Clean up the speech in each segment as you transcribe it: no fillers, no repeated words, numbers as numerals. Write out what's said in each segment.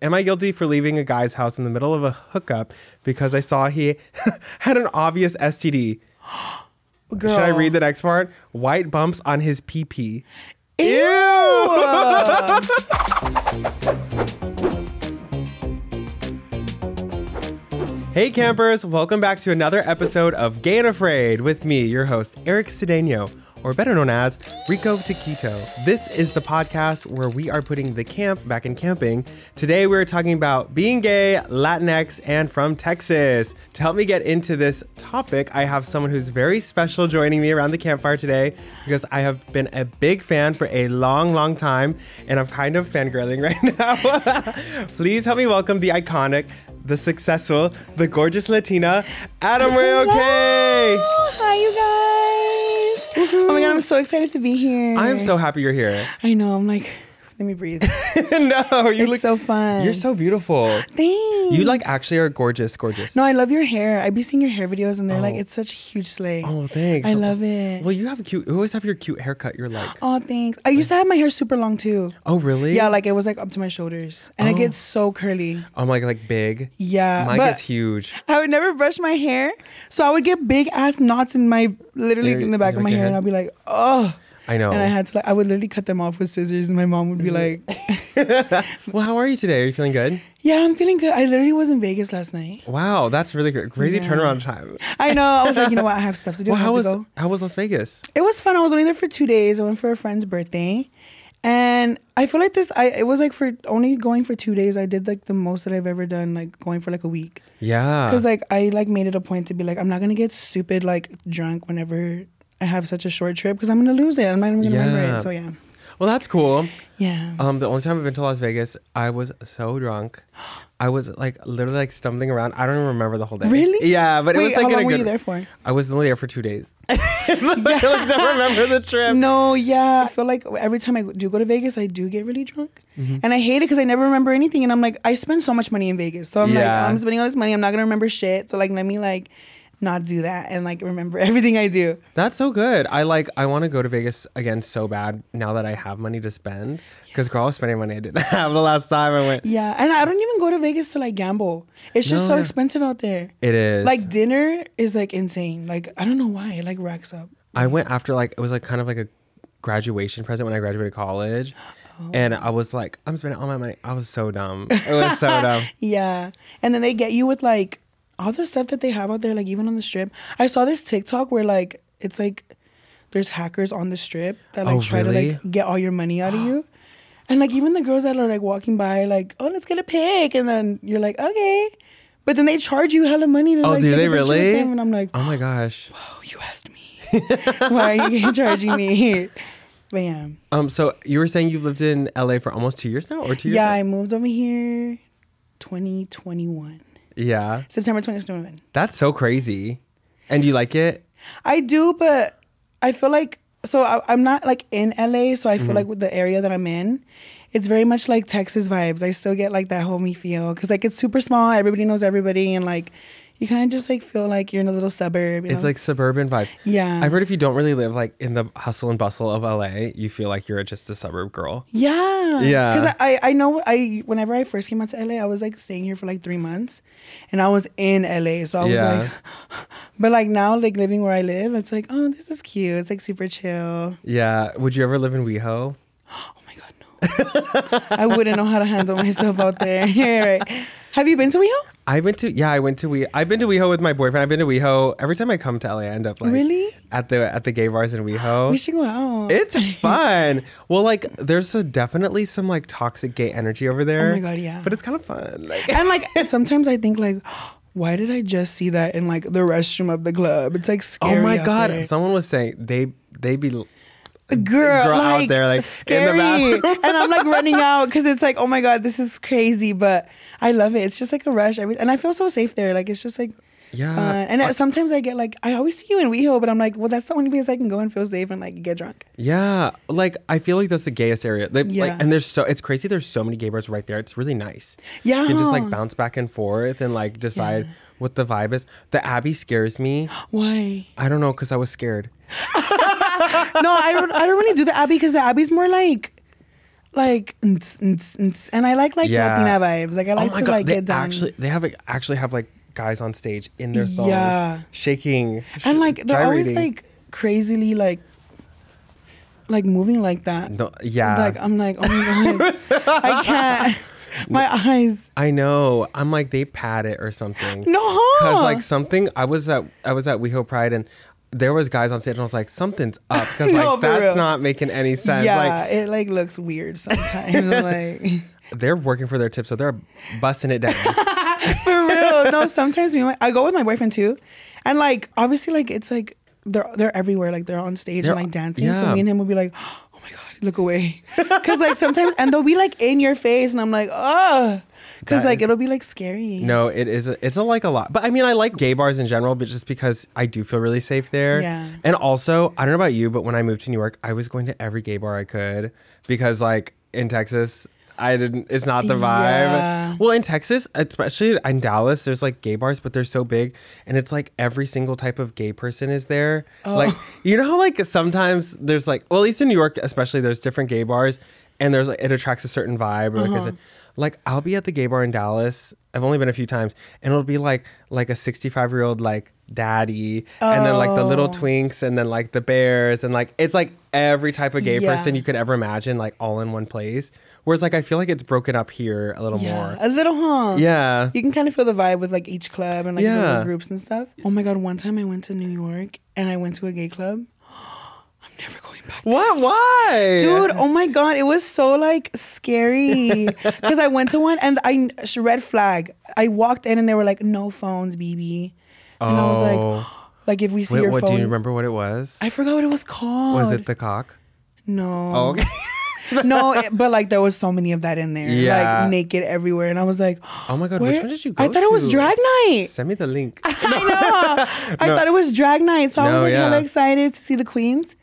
Am I guilty for leaving a guy's house in the middle of a hookup because I saw he had an obvious STD? Girl. Should I read the next part? White bumps on his pee-pee. Ew! Hey campers, welcome back to another episode of Gay and Afraid with me, your host, Eric Sedeño, or better known as Rico Taquito. This is the podcast where we are putting the camp back in camping. Today we're talking about being gay, Latinx, and from Texas. To help me get into this topic, I have someone who's very special joining me around the campfire today because I have been a big fan for a long time, and I'm kind of fangirling right now. Please help me welcome the iconic, the successful, the gorgeous Latina, Adam Ray. Hi, you guys. Oh my God, I'm so excited to be here. I'm so happy you're here. I know. I'm like, let me breathe. No, you look so fun. You're so beautiful. Thanks. You like actually are gorgeous. No, I love your hair. I be seeing your hair videos and they're like, it's such a huge slay. Oh, thanks. I love it. Well, you always have your cute haircut. You're like, oh, thanks. I used to have my hair super long too. Oh, really? Yeah, like it was like up to my shoulders, and it gets so curly. I'm like big. Yeah, mine gets huge. I would never brush my hair, so I would get big ass knots in my in the back of my hair, and I'd be like, oh. I know. And I had to I would literally cut them off with scissors, and my mom would be like, well, how are you today? Are you feeling good? Yeah, I'm feeling good. I literally was in Vegas last night. Wow, that's really good. Crazy turnaround time. I know. I was like, you know what? I have stuff to do. Well, how was Las Vegas? It was fun. I was only there for 2 days. I went for a friend's birthday. And I feel like it was like for only going for 2 days, I did like the most that I've ever done, like going for like a week. Yeah. Because like I like made it a point to be like, I'm not going to get stupid like drunk whenever I have such a short trip because I'm going to lose it. I'm not even going to remember it. So yeah. Well, that's cool. Yeah. The only time I've been to Las Vegas, I was so drunk. I was like literally like stumbling around. I don't even remember the whole day. Really? Yeah, but it was like how long were you there for? I was only there for 2 days. I don't remember the trip. No, yeah. I feel like every time I do go to Vegas, I do get really drunk. Mm-hmm. And I hate it because I never remember anything. And I'm like, I spend so much money in Vegas. So I'm like, I'm spending all this money. I'm not going to remember shit. So like, let me like not do that and like remember everything I do. That's so good. I want to go to Vegas again so bad now that I have money to spend. Because girl, I was spending money I didn't have the last time I went. Yeah, and I don't even go to Vegas to like gamble. It's just so expensive out there. It is. Like dinner is like insane. Like I don't know why it like racks up. I went after like it was like kind of like a graduation present when I graduated college. Oh. And I was like, I'm spending all my money. I was so dumb. It was so dumb. Yeah. And then they get you with like all the stuff that they have out there, like even on the strip. I saw this TikTok where like it's like there's hackers on the strip that like try to like get all your money out of you. And like even the girls that are like walking by like, oh, let's get a pic, and then you're like, okay, but then they charge you hella money to like do take they a picture really? with them. And I'm like, oh my gosh, whoa, you asked me. Why are you charging me? But yeah. So you were saying you've lived in LA for almost 2 years now, or 2 years? Yeah, now? I moved over here 2021. Yeah. September 2021. That's so crazy. And do you like it? I do, but I feel like, so I'm not like in LA, so I feel like with the area that I'm in, it's very much like Texas vibes. I still get like that homey feel because like it's super small, everybody knows everybody, and like you kind of just like feel like you're in a little suburb. It's like suburban vibes. Yeah. I've heard if you don't really live like in the hustle and bustle of LA, you feel like you're just a suburb girl. Yeah. Yeah. Because I know whenever I first came out to LA, I was like staying here for like 3 months, and I was in LA, so I was like, but like now like living where I live, it's like, oh, this is cute. It's like super chill. Yeah. Would you ever live in WeHo? Oh my God, no. I wouldn't know how to handle myself out there. Right. Have you been to WeHo? I've been to WeHo. I've been to WeHo with my boyfriend. I've been to WeHo. Every time I come to LA, I end up like at the gay bars in WeHo. We should go out. It's fun. Well, like there's definitely some like toxic gay energy over there. Oh my God, yeah. But it's kind of fun. And like sometimes I think like, why did I just see that in like the restroom of the club? It's like scary. Oh my God. There. Someone was saying they be girl like, out there like scary. in the bathroom. And I'm like running out because it's like, oh my God, this is crazy, but I love it. It's just like a rush, and I feel so safe there. Like it's just like yeah. And sometimes I get like, I always see you in WeHo, but I'm like, well, that's the only place I can go and feel safe and like get drunk. Yeah, like I feel like that's the gayest area. Like, yeah. And it's crazy. There's so many gay bars right there. It's really nice. Yeah, you can just like bounce back and forth and like decide what the vibe is. The Abbey scares me. Why? I don't know, because I was scared. No, I don't really do the Abbey because the Abbey's more like, like, and I like Latina vibes. Like I like to like get down. Actually have like guys on stage in their thongs, shaking, and like they're gyrating. always like crazily like moving like that. No, yeah. Like I'm like, oh my god, I can't. My eyes. I know. I'm like, they pad it or something. No, because like something. I was at WeHo Pride and there was guys on stage and I was like, something's up because like that's real. Not making any sense. Yeah, like, it like looks weird sometimes. Like they're working for their tips, so they're busting it down. For real. No, sometimes I go with my boyfriend too, and like obviously like it's like they're everywhere. Like they're on stage and like dancing. Yeah. So me and him will be like, oh my god, look away, because like sometimes and they'll be like in your face, and I'm like, oh. Because like it'll be like scary. No, it's like a lot. But I mean, I like gay bars in general, but just because I do feel really safe there. Yeah. And also, I don't know about you, but when I moved to New York, I was going to every gay bar I could because like in Texas, it's not the vibe. Yeah. Well, in Texas, especially in Dallas, there's like gay bars, but they're so big and it's like every single type of gay person is there. Oh. Like, you know how like sometimes there's like, well, at least in New York, especially there's different gay bars and there's like, it attracts a certain vibe or like I'll be at the gay bar in Dallas. I've only been a few times, and it'll be like a 65-year-old like daddy, and then like the little twinks, and then like the bears, and like it's like every type of gay person you could ever imagine, like all in one place. Whereas like I feel like it's broken up here a little more. A little, huh? Yeah. You can kind of feel the vibe with like each club and like little groups and stuff. Oh my god! One time I went to New York and I went to a gay club. Never going back. What? Why? Dude, oh my god, it was so like scary. Because I went to one and red flag. I walked in and they were like, no phones, BB. And I was like if we see your phone. Do you remember what it was? I forgot what it was called. Was it the cock? No. Oh, okay. No, but like there was so many of that in there. Yeah. Like naked everywhere. And I was like, oh my god, which one did you go to? I thought it was drag night. Send me the link. I know. I thought it was drag night. So I was like hella excited to see the queens.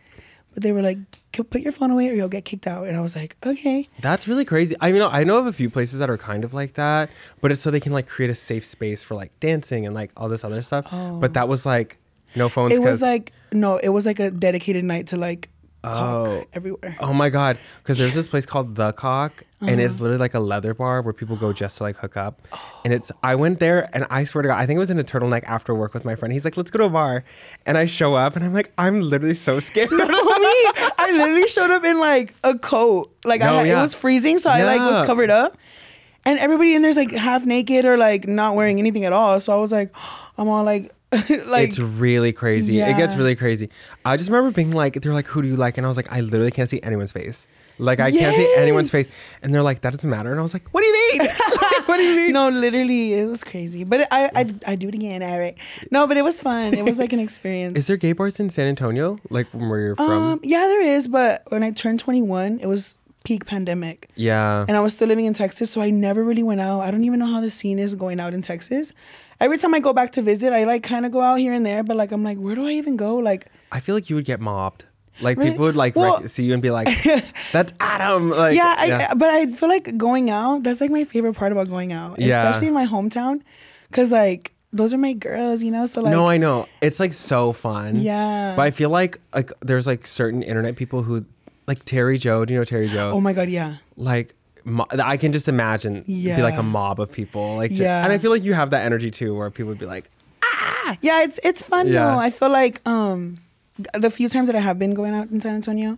But they were like, put your phone away or you'll get kicked out. And I was like, okay. That's really crazy. I mean, I know of a few places that are kind of like that, but it's so they can like create a safe space for like dancing and like all this other stuff. Oh. But that was like no phones. It was like, no, it was like a dedicated night to like cock everywhere. Oh my god. Because there's this place called The Cock and it's literally like a leather bar where people go just to like hook up. And I went there and I swear to god, I think it was in a turtleneck after work with my friend. He's like, let's go to a bar. And I show up and I'm like, I'm literally so scared. No, I literally showed up in like a coat. Like it was freezing, so I like was covered up. And everybody in there's like half naked or like not wearing anything at all. So I was like, I'm all like like, it's really crazy. Yeah. It gets really crazy. I just remember being like, they're like, who do you like? And I was like, I literally can't see anyone's face. Like I can't see anyone's face. And they're like, that doesn't matter. And I was like, what do you mean? What do you mean? No, literally, it was crazy. But I do it again, Eric. No, but it was fun. It was like an experience. Is there gay bars in San Antonio? Like where you're from? Yeah, there is. But when I turned 21, it was peak pandemic. Yeah. And I was still living in Texas, so I never really went out. I don't even know how the scene is going out in Texas. Every time I go back to visit, I like kind of go out here and there, but like I'm like, where do I even go? Like I feel like you would get mobbed. Like really? People would like see you and be like, that's Adam. Like but I feel like going out, that's like my favorite part about going out. Especially in my hometown. Cause like those are my girls, you know? So like, no, I know. It's like so fun. Yeah. But I feel like there's like certain internet people who like Terry Joe. Do you know Terry Joe? Oh my god, yeah. Like I can just imagine be like a mob of people. Like and I feel like you have that energy too, where people would be like, ah. Yeah, it's fun though. I feel like the few times that I have been going out in San Antonio,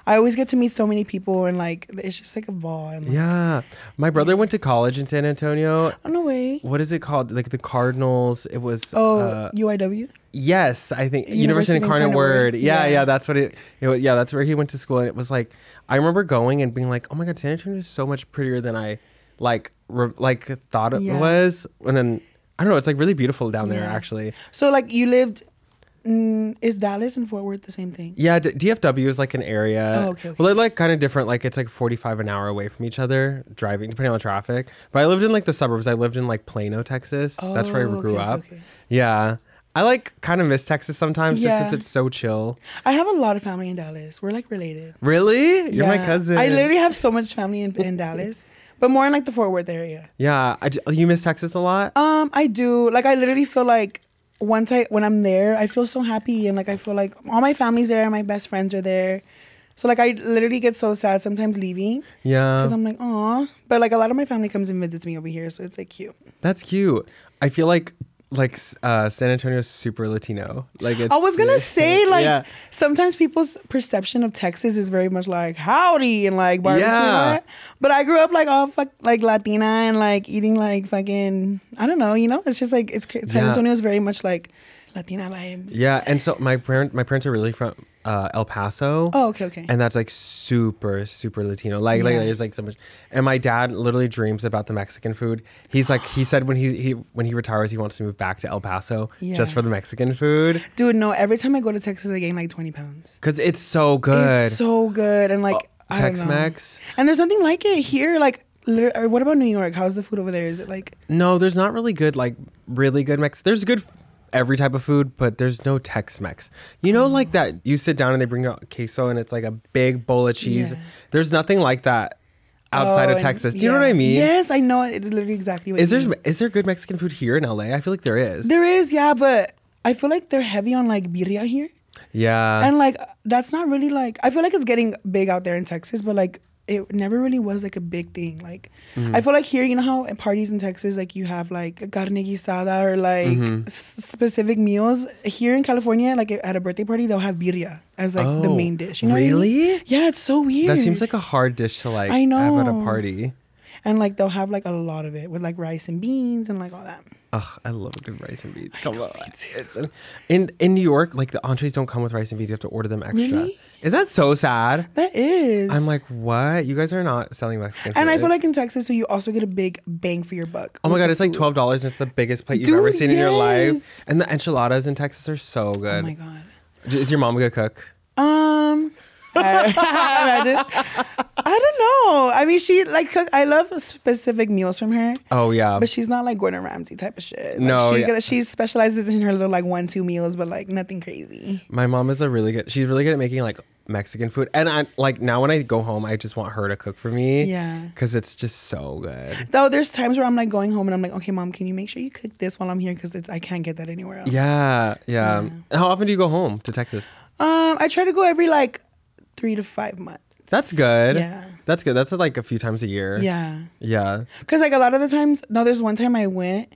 I always get to meet so many people and like it's just like a ball. And, like, my brother went to college in San Antonio. Oh no way. What is it called? Like the Cardinals. It was UIW. Yes, I think University Incarnate Word. Yeah, that's what that's where he went to school. And it was like I remember going and being like, oh my god, San Antonio is so much prettier than I thought it was. And then I don't know, it's like really beautiful down there actually. So like you lived. Is Dallas and Fort Worth the same thing? Yeah, DFW is like an area. Oh, okay. Well, they're like kind of different. Like it's like 45 an hour away from each other, driving, depending on traffic. But I lived in like the suburbs. I lived in like Plano, Texas. That's where I grew up. Okay. Yeah. I like kind of miss Texas sometimes just because it's so chill. I have a lot of family in Dallas. We're like related. Really? You're my cousin. I literally have so much family in Dallas. But more in like the Fort Worth area. Yeah. You miss Texas a lot? I do. Like I literally feel like when I'm there, I feel so happy and like I feel like all my family's there, my best friends are there. So like I literally get so sad sometimes leaving. Yeah. Because I'm like, aw. But like a lot of my family comes and visits me over here, so it's like cute. That's cute. I feel like San Antonio is super Latino. Like it's. I was gonna say like yeah. sometimes people's perception of Texas is very much like howdy and like barbecue. Yeah. But I grew up like all like Latina and like eating like fucking I don't know. It's just like San Antonio is very much like Latina vibes. Yeah, and so my parents are really from El Paso. Oh, okay. And that's like super Latino. Like it's like so much. And my dad literally dreams about the Mexican food. He's like he said when he retires he wants to move back to El Paso just for the Mexican food. Dude, no. Every time I go to Texas, I gain like 20 pounds. Cause it's so good. It's so good and like Tex-Mex. And there's nothing like it here. Like, what about New York? How's the food over there? Is it like? No, there's not really good Mex. There's good. Every type of food, but there's no Tex-Mex. Like that you sit down and they bring out queso and it's like a big bowl of cheese. Yeah. There's nothing like that outside of Texas. Do you know what I mean? Yes, I know it. It's literally exactly what Is there good Mexican food here in LA? I feel like there is. There is, yeah, but I feel like they're heavy on like birria here. Yeah. And like that's not really like I feel like it's getting big out there in Texas, but like it never really was like a big thing. Like I feel like here, you know how at parties in Texas, like you have like a carne guisada or like specific meals. Here in California, like at a birthday party, they'll have birria as like the main dish. You know really? What I mean? Yeah, it's so weird. That seems like a hard dish to like I know. have at a party. And like they'll have like a lot of it with like rice and beans and like all that. Ugh, I love a good rice and beans. Come on. In New York, like the entrees don't come with rice and beans. You have to order them extra. Really? Is that so sad? That is. I'm like, what? You guys are not selling Mexican food. And I feel like in Texas, so you also get a big bang for your buck. Oh my God, it's like $12 and it's the biggest plate you've ever seen in your life. And the enchiladas in Texas are so good. Oh my God. Is your mom a good cook? Imagine. I don't know. I mean, she like cook. I love specific meals from her. Oh yeah, but she's not like Gordon Ramsay type of shit. No, she specializes in her little like 1-2 meals, but like nothing crazy. My mom is she's really good at making like Mexican food, and I like now when I go home, I just want her to cook for me. Yeah, because it's just so good. Though there's times where I'm like going home and I'm like, okay, mom, can you make sure you cook this while I'm here because I can't get that anywhere else. Yeah. How often do you go home to Texas? I try to go every like 3 to 5 months. That's good. Yeah. That's good. That's like a few times a year. Yeah. Yeah. Because like a lot of the times, there's one time I went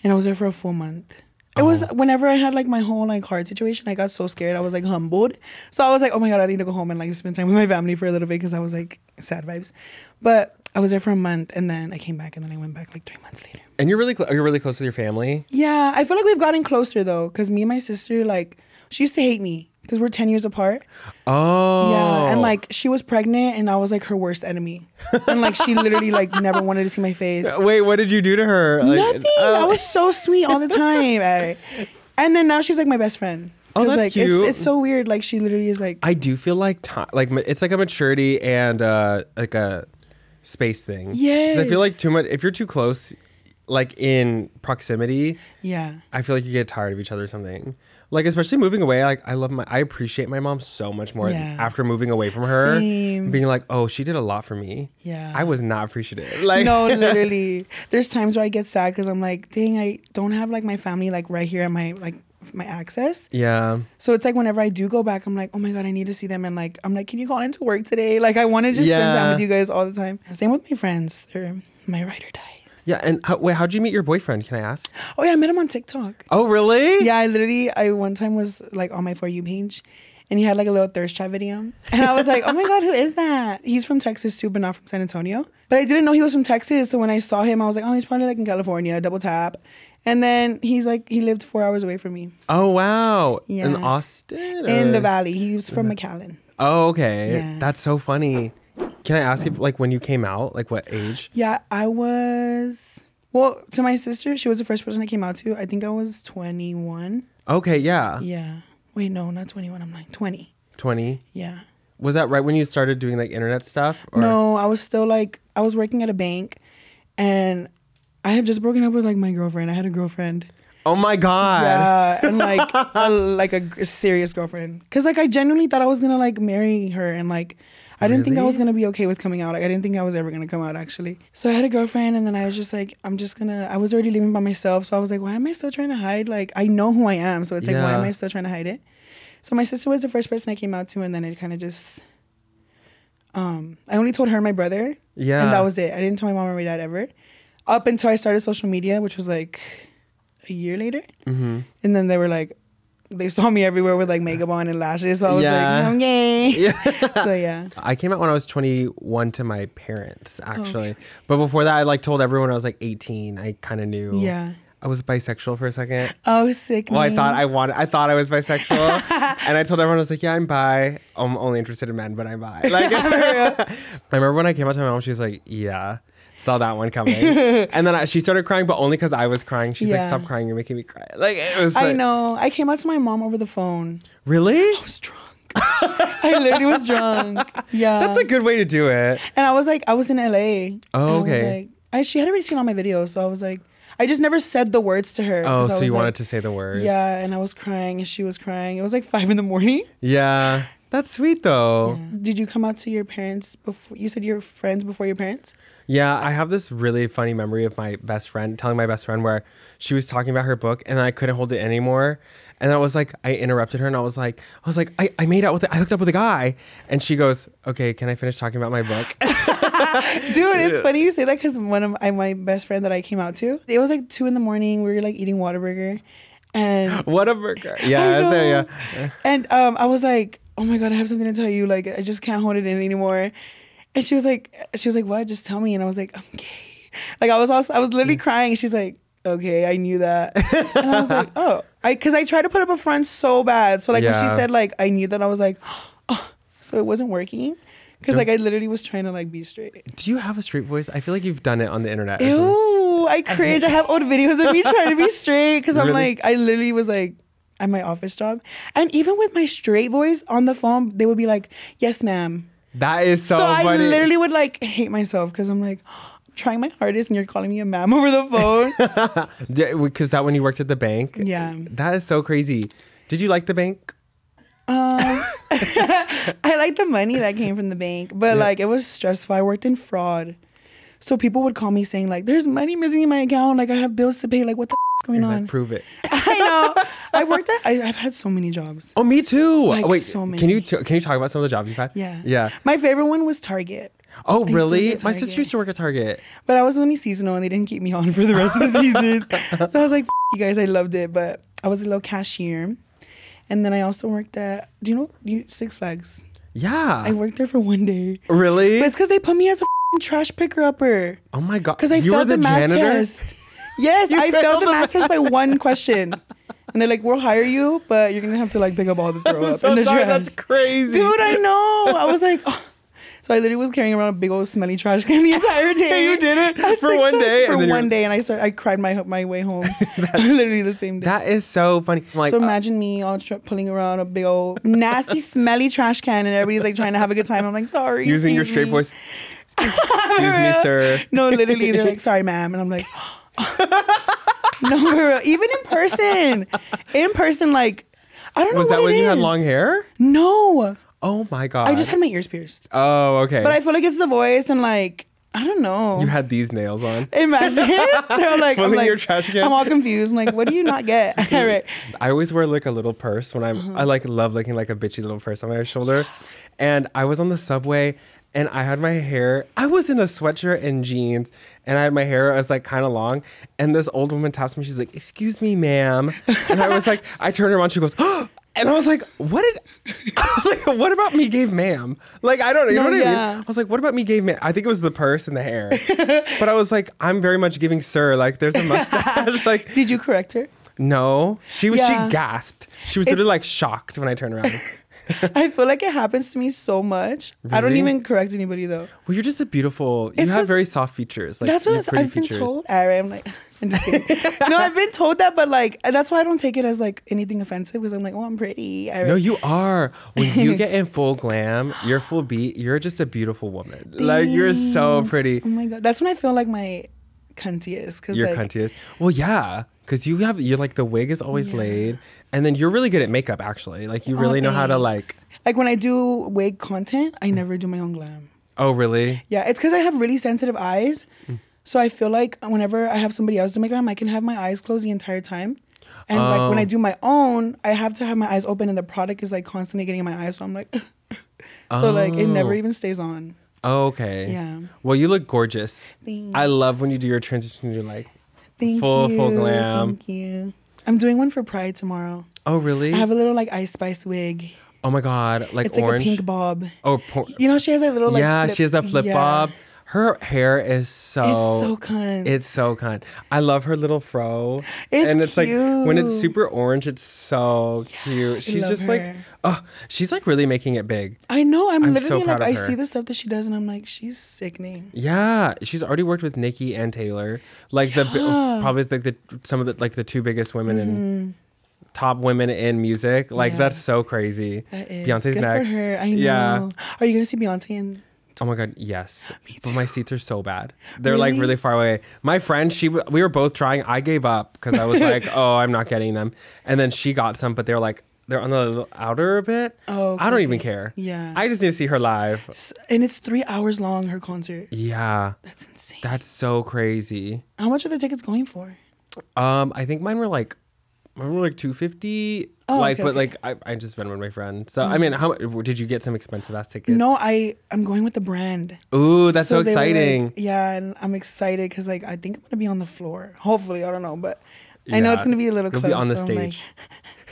and I was there for a full month. It was whenever I had like my whole like heart situation, I got so scared. I was like humbled. So I was like, oh my God, I need to go home and like spend time with my family for a little bit because I was like sad vibes. But I was there for a month and then I came back and then I went back like 3 months later. And you're really close with your family? Yeah. I feel like we've gotten closer though because me and my sister, like, she used to hate me. Because we're 10 years apart. Oh. Yeah. And like she was pregnant and I was like her worst enemy. And like she literally like never wanted to see my face. Wait, what did you do to her? Like, nothing. I was so sweet all the time. And then now she's like my best friend. Oh, that's like, cute. It's so weird. Like she literally is like. I do feel like it's like a maturity and like a space thing. Yes. 'Cause I feel like too much, if you're too close, like in proximity. Yeah. I feel like you get tired of each other or something. Like, especially moving away, like, I appreciate my mom so much more after moving away from her. Same. Being like, oh, she did a lot for me. Yeah. I was not appreciative. Like, no, literally. There's times where I get sad because I'm like, dang, I don't have, like, my family, like, right here at my access. Yeah. So it's like whenever I do go back, I'm like, oh my God, I need to see them. And, like, I'm like, can you call into work today? Like, I want to just spend time with you guys all the time. Same with my friends. They're my ride or die. Yeah, and how'd you meet your boyfriend? Can I ask? Oh yeah, I met him on TikTok. Oh really? Yeah, I one time was like on my For You page, and he had like a little thirst trap video, and I was like, oh my God, who is that? He's from Texas too, but not from San Antonio. But I didn't know he was from Texas, so when I saw him, I was like, oh, he's probably like in California. Double tap, and then he's like, he lived 4 hours away from me. Oh wow. Yeah. In Austin? In the Valley. He was from McAllen. Oh okay. Yeah. That's so funny. Can I ask you like when you came out, like what age? Yeah, I was. Well, to my sister, she was the first person I came out to. I think I was 21. Okay, yeah. Yeah. Wait, no, not 21. I'm like 20. 20? Yeah. Was that right when you started doing like internet stuff? Or? No, I was still like, I was working at a bank and I had just broken up with like my girlfriend. I had a girlfriend. Oh my God. Yeah. And like a serious girlfriend. Cause like I genuinely thought I was gonna like marry her and like, I didn't think I was going to be okay with coming out. Like, I didn't think I was ever going to come out, actually. So I had a girlfriend, and then I was just like, I was already living by myself. So I was like, why am I still trying to hide? Like, I know who I am. So it's like, why am I still trying to hide it? So my sister was the first person I came out to, and then it kind of just I only told her and my brother. Yeah. And that was it. I didn't tell my mom or my dad ever. Up until I started social media, which was like a year later. Mm-hmm. And then they were like, they saw me everywhere with like makeup on and lashes. So I was like, I'm gay. Yeah. So yeah. I came out when I was 21 to my parents, actually. Okay. But before that, I like told everyone I was like 18. I kind of knew. Yeah. I was bisexual for a second. Oh, sick. Well, I thought I was bisexual. And I told everyone, I was like, yeah, I'm bi. I'm only interested in men, but I'm bi. Like, I remember when I came out to my mom, she was like, yeah. Saw that one coming. And then she started crying, but only because I was crying. She's like, stop crying, you're making me cry. Like, it was I know. I came out to my mom over the phone. Really? I was drunk. I literally was drunk. Yeah. That's a good way to do it. And I was like, I was in LA. Oh, okay. She had already seen all my videos, so I was like, I just never said the words to her. Oh, so you wanted to say the words. Yeah, and I was crying and she was crying. It was like 5 a.m. Yeah. That's sweet though. Yeah. Did you come out to your parents before? You said you were friends before your parents? Yeah, I have this really funny memory of my best friend telling my best friend where she was talking about her book and I couldn't hold it anymore. And I was like, I interrupted her and I was like, I made out with I hooked up with a guy. And she goes, okay, can I finish talking about my book? Dude, it's funny you say that because one of my best friend that I came out to, it was like 2 a.m. We were like eating Whataburger. And Whataburger. Yeah. And I was like, oh my God, I have something to tell you. Like, I just can't hold it in anymore. And she was like, what? Just tell me. And I was like, I'm gay. Like, I was literally crying. And she's like, okay, I knew that. And I was like, oh, because I tried to put up a front so bad. So like when she said like, I knew that, I was like, oh, so it wasn't working. Because like I literally was trying to like be straight. Do you have a straight voice? I feel like you've done it on the internet. Ew, I cringe. I have old videos of me trying to be straight. Because I'm like, I literally was like, at my office job. And even with my straight voice on the phone, they would be like, yes, ma'am. That is so funny. I literally would like hate myself because I'm like, I'm trying my hardest and you're calling me a ma'am over the phone. Because that when you worked at the bank? Yeah. That is so crazy. Did you like the bank? I like the money that came from the bank, but like it was stressful. I worked in fraud. So people would call me saying like, there's money missing in my account. Like I have bills to pay. Like what the is going on? Like, prove it. I know. I've had so many jobs. Oh, me too. Like, wait, so many. Can you talk about some of the jobs you've had? Yeah. My favorite one was Target. Oh, really? My sister used to work at Target. But I was only seasonal and they didn't keep me on for the rest of the season. So I was like, you guys, I loved it. But I was a little cashier. And then I also worked at, do you know Six Flags? Yeah. I worked there for 1 day. Really? But it's because they put me as a trash picker-upper. Oh my God. Because I failed the math test. Yes, I failed the math test by one question. And they're like, we'll hire you, but you're going to have to like pick up all the throw up in the trash. That's crazy. Dude, I know. I was like, oh. So I literally was carrying around a big old smelly trash can the entire day. You did it for 1 day? For 1 day, and I cried my way home. Literally the same day. That is so funny. Like, so imagine me all pulling around a big old nasty, smelly trash can, and everybody's like trying to have a good time. I'm like, sorry. Using your straight voice. Excuse me, sir. No, literally, they're like, sorry, ma'am. And I'm like, no, for real. Even in person, like, I don't know Was what that when it you is. had long hair? No. Oh my God. I just had my ears pierced. Oh, okay. But I feel like it's the voice and like, I don't know. You had these nails on. Imagine. They're like, Filling your trash can. I'm all confused. I'm like, what do you not get? Right. I always wear like a little purse when I like love looking like a bitchy little purse on my shoulder. And I was on the subway and I had my hair, I was in a sweatshirt and jeans and I had my hair as like kind of long. And this old woman taps me. She's like, excuse me, ma'am. And I was like, I turned around, she goes, oh. And I was like, what about me gave ma'am? Like, I don't know. You know what I mean? I was like, what about me gave ma'am? I think it was the purse and the hair. But I was like, I'm very much giving sir. Like, there's a mustache. Like, did you correct her? No. She gasped. She was literally like shocked when I turned around. I feel like it happens to me so much. Really? I don't even correct anybody though. Well, you're just a beautiful, you have very soft features. Like, that's what I've been told. I'm like, I'm just kidding. No, I've been told that, but like, that's why I don't take it as like anything offensive because I'm like, oh, I'm pretty. No, you are. When you get in full glam, you're full beat, you're just a beautiful woman. Thanks. Like, you're so pretty. Oh my God. That's when I feel like my cuntiest. You're like, cuntiest. Well, yeah. Because you're like, the wig is always laid. And then you're really good at makeup, actually. Like, you really know how to like when I do wig content, I never do my own glam. Oh, really? Yeah, it's because I have really sensitive eyes. So I feel like whenever I have somebody else do my glam, I can have my eyes closed the entire time. And like when I do my own, I have to have my eyes open and the product is like constantly getting in my eyes. So I'm like, So like it never even stays on. Oh, okay. Yeah. Well, you look gorgeous. Thanks. I love when you do your transition. You're like Thank full you. glam. Thank you. I'm doing one for Pride tomorrow. Oh, really? I have a little like Ice Spice wig. Oh my God, like It's orange. like a pink bob. Oh, You know, she has a little like yeah, flip. she has that flip Yeah. bob. Her hair is so. It's so cunt. It's so cunt. I love her little fro. It's and it's like when it's cute. super orange, it's so cute. She's love just her. like, oh, she's like really making it big. I know. I'm so literally proud like, of I her. see the stuff that she does, and I'm like, she's sickening. Yeah, she's already worked with Nicki and Taylor, like probably like some of the like the two biggest women in top women in music. Like Yeah. that's so crazy. That is Beyonce's good next. for her. I know. Yeah. Are you gonna see Beyonce in? Oh my God, yes. Me But too. my seats are so bad. They're like Really? really far away. My friend, we were both trying. I gave up because I was like, oh, I'm not getting them. And then she got some, but they're on the outer a bit. Oh, I don't even okay. care. Yeah. I just need to see her live. And it's 3 hours long, her concert. Yeah. That's insane. That's so crazy. How much are the tickets going for? I think mine were like $250. Oh, like, okay, but okay. like I just went with my friend. So I mean, how did you get some expensive ass tickets? No, I'm going with the brand. Ooh, that's so they were, like- exciting. yeah, and I'm excited because like I think I'm gonna be on the floor. Hopefully, I don't know, but I know Yeah. it's gonna be a little You'll close. be on the so I'm stage.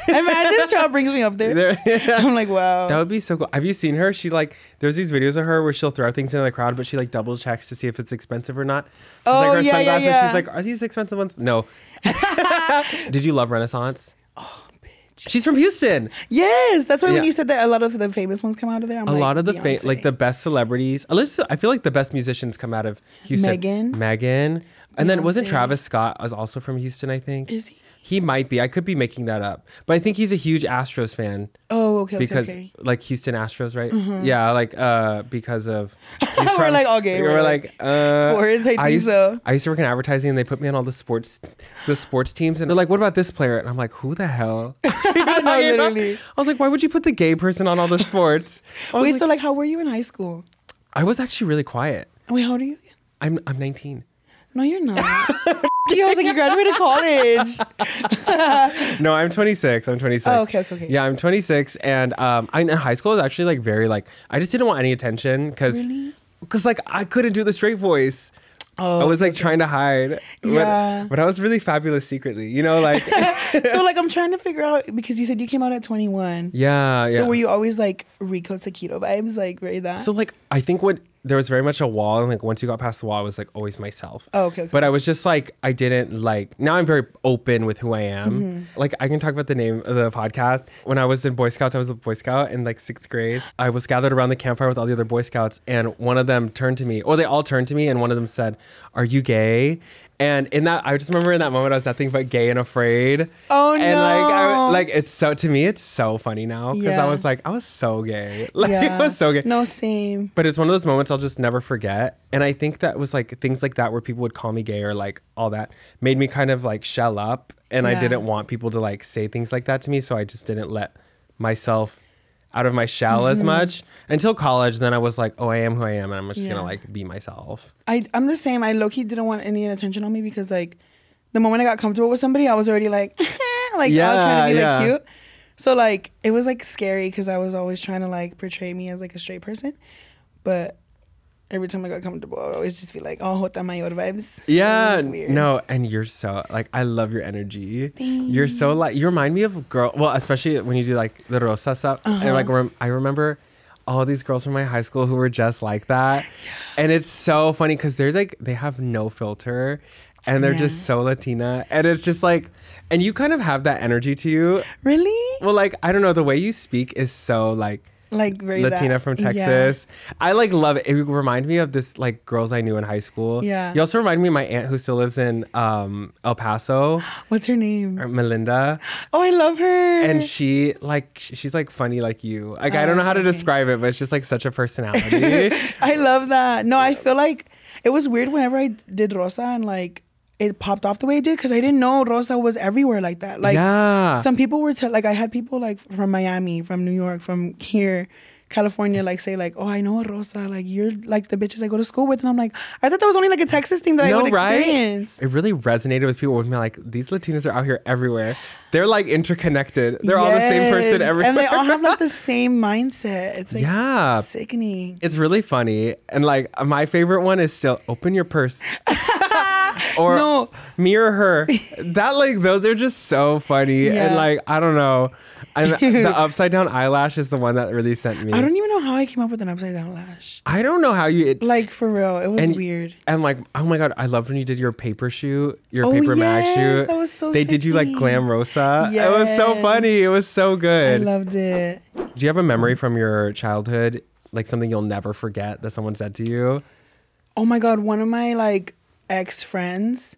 Like, imagine Child brings me up there. I'm like, wow. That would be so cool. Have you seen her? She like, there's these videos of her where she'll throw things into the crowd, but she like double checks to see if it's expensive or not. She's Oh, like her yeah, yeah, sunglasses. yeah. She's like, are these expensive ones? No. Did you love Renaissance? Oh, bitch. She's from Houston. Yes, that's why Yeah. when you said that a lot of the famous ones come out of there. I'm A like, lot of the Beyonce. like the best celebrities. At least I feel like the best musicians come out of Houston. Megan. And then wasn't Beyonce. Travis Scott was also from Houston, I think? Is he? He might be. I could be making that up. But I think he's a huge Astros fan. Oh, okay, Because okay. like Houston Astros, right? Yeah, like because of We're like, okay, we're like sports, I think so. I used to work in advertising and they put me on all the sports teams and they're like, what about this player? And I'm like, who the hell? No, literally. I was like, why would you put the gay person on all the sports? I was Wait, like, so like, how were you in high school? I was actually really quiet. Wait, how old are you again? I'm 19. No, you're not. I was like, you graduated college. No, I'm 26. I'm 26. Oh, okay. Yeah, I'm 26 and I in high school I was actually like very like I just didn't want any attention because Really? like I couldn't do the straight voice. Oh, I was like trying to hide. Yeah. But I was really fabulous secretly, you know, like So like, I'm trying to figure out because you said you came out at 21. yeah. So were you always like Rico Taquito vibes, like very that? So like I think there was very much a wall and like once you got past the wall I was like always myself. Oh, okay. But I was just like I didn't like now I'm very open with who I am. Like I can talk about the name of the podcast. When I was in Boy Scouts, I was a Boy Scout in like 6th grade. I was gathered around the campfire with all the other Boy Scouts and one of them turned to me, or they all turned to me and one of them said, "Are you gay?" And in that, I just remember in that moment, I was nothing but gay and afraid. Oh, and no. like it's so, to me, it's so funny now because Yeah. I was like, I was so gay. Like Yeah. I was so gay. No, same. But it's one of those moments I'll just never forget. And I think that was like things like that where people would call me gay or like all that made me kind of like shell up. And I Yeah. didn't want people to like say things like that to me. So I just didn't let myself out of my shell as much until college. Then I was like, oh, I am who I am. And I'm just Yeah. going to like be myself. I'm the same. I low-key didn't want any attention on me because like the moment I got comfortable with somebody, I was already like, like I was trying to be like cute. So like it was like scary because I was always trying to like portray me as like a straight person. But every time I got comfortable, I would always just be like, oh, Jota Mayor vibes. Yeah, Weird. no, and you're so like I love your energy. Thanks. You're so like you remind me of a girl. Well, especially when you do like the Rosa stuff. And like I remember all these girls from my high school who were just like that, and it's so funny because they're like they have no filter, and they're just so Latina, and it's just like, and you kind of have that energy to you. Really? Well, like I don't know, the way you speak is so like Very Latina that. from Yeah. Texas. I like love it. It reminded me of this like girls I knew in high school. Yeah. You also remind me of my aunt who still lives in El Paso, What's her name? Melinda. Oh, I love her. And she's like funny like you. Like I don't know how to okay. describe it, but it's just like such a personality. I love that. No, I feel like it was weird whenever I did Rosa and like it popped off the way it did because I didn't know Rosa was everywhere like that. Like yeah. some people were like I had people like from Miami, from New York, from here California like say like, oh, I know a Rosa, like you're like the bitches I go to school with, and I'm like, I thought that was only like a Texas thing that I would experience. It really resonated with people with me, like these Latinos are out here everywhere. They're like interconnected. They're all the same person everywhere, and they all have like the same mindset. It's like sickening. It's really funny, and like my favorite one is still open your purse. Or no. Me or her. That like those are just so funny. And like I don't know. The upside down eyelash is the one that really sent me. I don't even know how I came up with an upside down lash. I don't know how you like for real. It was weird. And like, oh my God, I loved when you did your paper shoot, your paper mag shoot. That was so They did you like glam Rosa. Yes. It was so funny. It was so good. I loved it. Do you have a memory from your childhood, like something you'll never forget that someone said to you? Oh my God, one of my like ex-friends,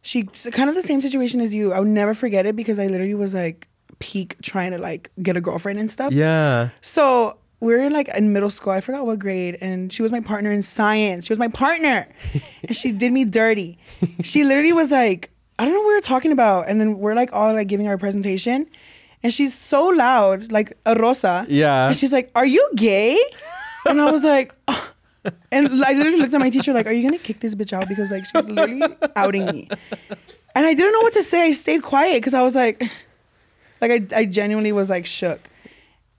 she kind of the same situation as you. I would never forget it because I literally was like peak trying to like get a girlfriend and stuff. Yeah. So we were like in middle school, I forgot what grade, and she was my partner in science. She was my partner. And she did me dirty. She literally was like, I don't know what we were talking about. And then we're like all like giving our presentation. And she's so loud, like a Rosa. Yeah. And she's like, are you gay? And I was like, oh. And I literally looked at my teacher like, are you gonna kick this bitch out? Because like she's literally outing me. And I didn't know what to say. I stayed quiet because I was like I genuinely was like shook.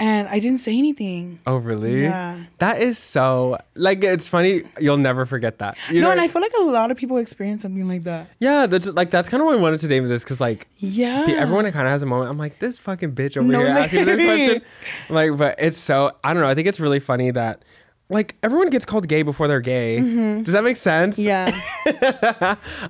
And I didn't say anything. Oh, really? Yeah. That is so, like, it's funny. You'll never forget that. You know? And I feel like a lot of people experience something like that. Yeah, that's kind of why I wanted to name this, because, like, everyone kind of has a moment. I'm like, this fucking bitch over here asking this question. Like, but it's so, I don't know. I think it's really funny that, like, everyone gets called gay before they're gay. Mm-hmm. Does that make sense? Yeah.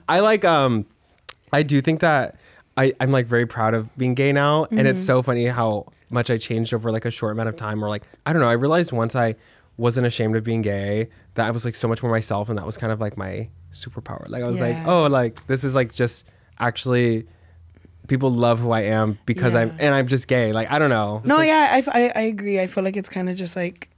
I do think that I'm, like, very proud of being gay now. Mm-hmm. And it's so funny how much I changed over like a short amount of time, or like, I don't know, I realized once I wasn't ashamed of being gay that I was like so much more myself, and that was kind of like my superpower. Like I was like, oh, like this is like just actually people love who I am because I'm just gay. Like I don't know. It's I agree. I feel like it's kind of just like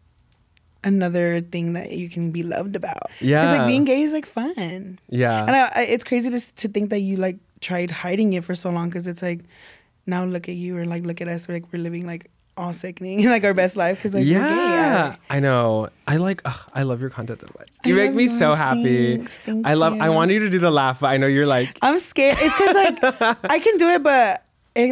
another thing that you can be loved about. Yeah, because like being gay is like fun. Yeah, and it's crazy to think that you like tried hiding it for so long, because it's like, now look at you, or like look at us, we're living like all sickening like our best life because like we're gay. I know. I love your content so much. You make me so happy. Thank you. I want you to do the laugh, but I know you're like, I'm scared. It's because like I can do it, but it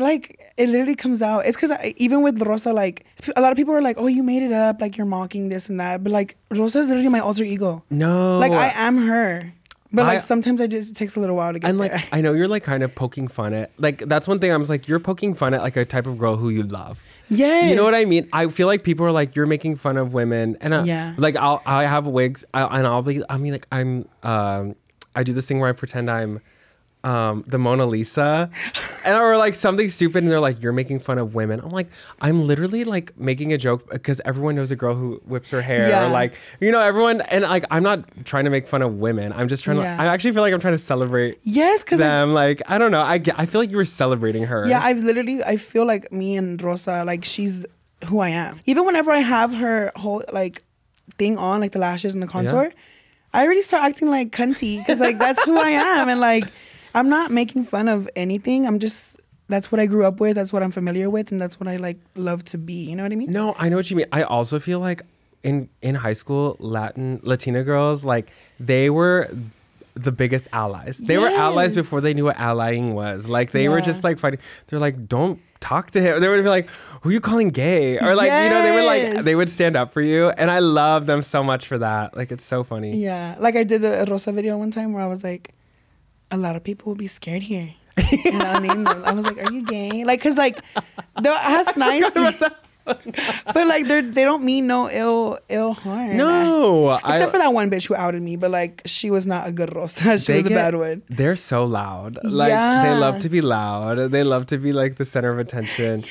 literally comes out. It's because even with Rosa, like a lot of people are like, oh, you made it up, like you're mocking this and that, but like Rosa is literally my alter ego. No, like I am her. But like sometimes it takes a little while to get and there. Like I know you're like kind of poking fun at, like that's one thing I was like, you're poking fun at like a type of girl who you love. Yes. You know what I mean? I feel like people are like, you're making fun of women, and like I have wigs, I do this thing where I pretend I'm the Mona Lisa, or like something stupid, and they're like, you're making fun of women. I'm like, I'm literally like making a joke because everyone knows a girl who whips her hair, or like, you know, everyone, and like I'm not trying to make fun of women. I'm just trying to, I actually feel like I'm trying to celebrate them. Like I don't know, I feel like you were celebrating her. Yeah, I feel like me and Rosa, like she's who I am. Even whenever I have her whole like thing on, like the lashes and the contour, I already start acting like cunty, because like that's who I am. And like I'm not making fun of anything. That's what I grew up with. That's what I'm familiar with. And that's what I like love to be. You know what I mean? No, I know what you mean. I also feel like in high school, Latina girls, like they were the biggest allies. They were allies before they knew what allying was. Like they were just like fighting. They're like, don't talk to him. They would be like, who are you calling gay? Or like, you know, they were like, they would stand up for you. And I love them so much for that. Like, it's so funny. Yeah. Like I did a Rosa video one time where I was like, a lot of people will be scared here. You know what I mean? I was like, are you gay? Like, cause like, that's nice. But like, they don't mean no ill harm. No. Except for that one bitch who outed me. But like, she was not a good Rosa. She was a bad one. They're so loud. Like, they love to be loud. They love to be like the center of attention. Yeah.